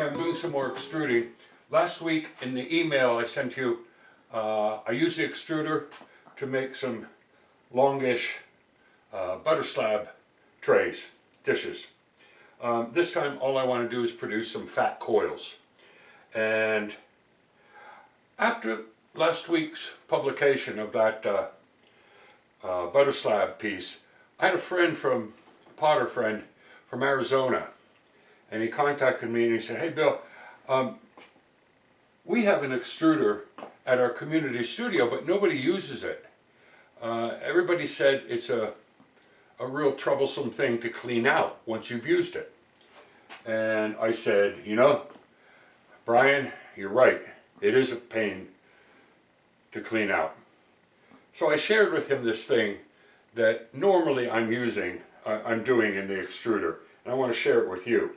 Okay, I'm doing some more extruding. Last week in the email I sent you, I used the extruder to make some longish butter slab trays, dishes. This time all I want to do is produce some fat coils. And after last week's publication of that butter slab piece, I had a potter friend from Arizona, and he contacted me and he said, "Hey Bill, we have an extruder at our community studio, but nobody uses it. Everybody said it's a real troublesome thing to clean out once you've used it." And I said, "You know, Brian, you're right. It is a pain to clean out." So I shared with him this thing that normally I'm doing in the extruder, and I want to share it with you.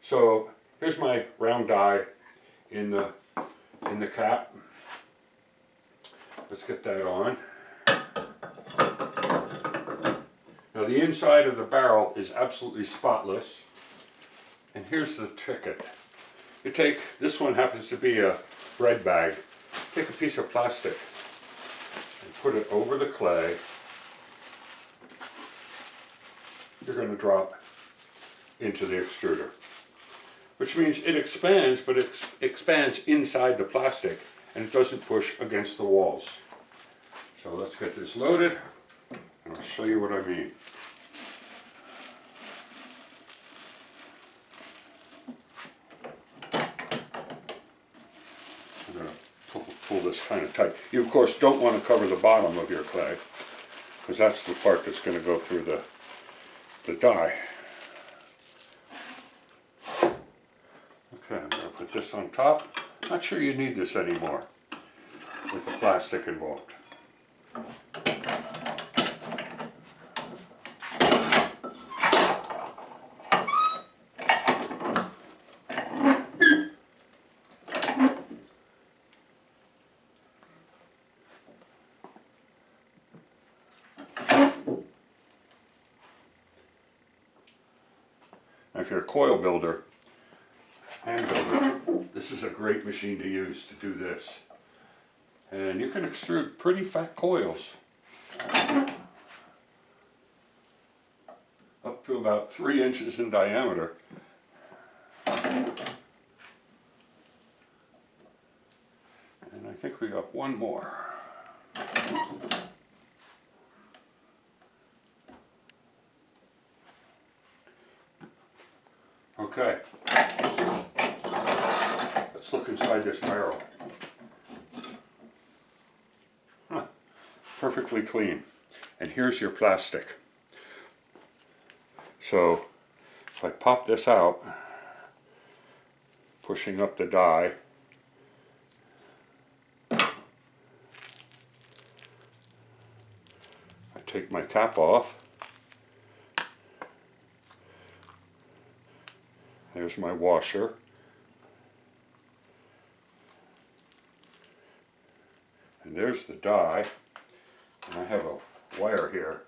So here's my round die in the cap. Let's get that on. Now the inside of the barrel is absolutely spotless, and here's the ticket. You take, this one happens to be a bread bag, take a piece of plastic and put it over the clay. You're going to drop into the extruder, which means it expands, but it expands inside the plastic and it doesn't push against the walls. So let's get this loaded and I'll show you what I mean. I'm going to pull this kind of tight. You of course don't want to cover the bottom of your clay, because that's the part that's going to go through the die. Okay, I'm going to put this on top. Not sure you need this anymore with the plastic involved. Now, if you're a coil builder, hand builder, this is a great machine to use to do this. And you can extrude pretty fat coils up to about 3 inches in diameter. And I think we got one more. Okay, let's look inside this barrel. Huh. Perfectly clean. And here's your plastic. So if I pop this out, pushing up the die, I take my cap off. There's my washer. And there's the die. And I have a wire here.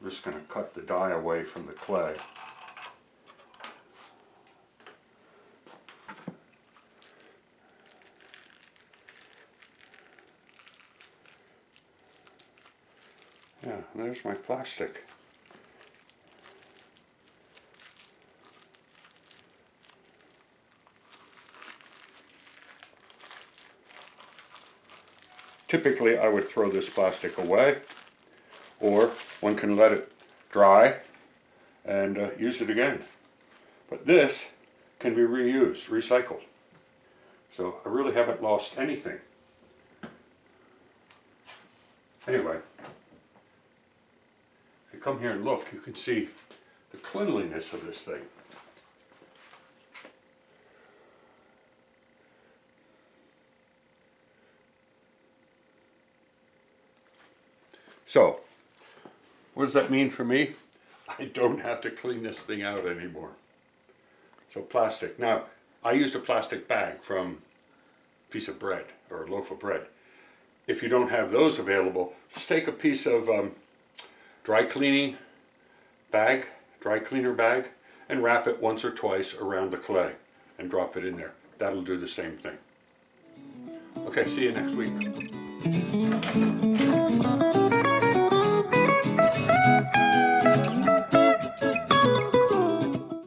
I'm just going to cut the die away from the clay. Yeah, there's my plastic. Typically I would throw this plastic away, or one can let it dry and use it again. But this can be reused, recycled. So I really haven't lost anything. Anyway, if you come here and look, you can see the cleanliness of this thing. So, what does that mean for me? I don't have to clean this thing out anymore. So plastic. Now, I used a plastic bag from a piece of bread or a loaf of bread. If you don't have those available, just take a piece of dry cleaner bag, and wrap it once or twice around the clay. and drop it in there. That'll do the same thing. Okay, see you next week.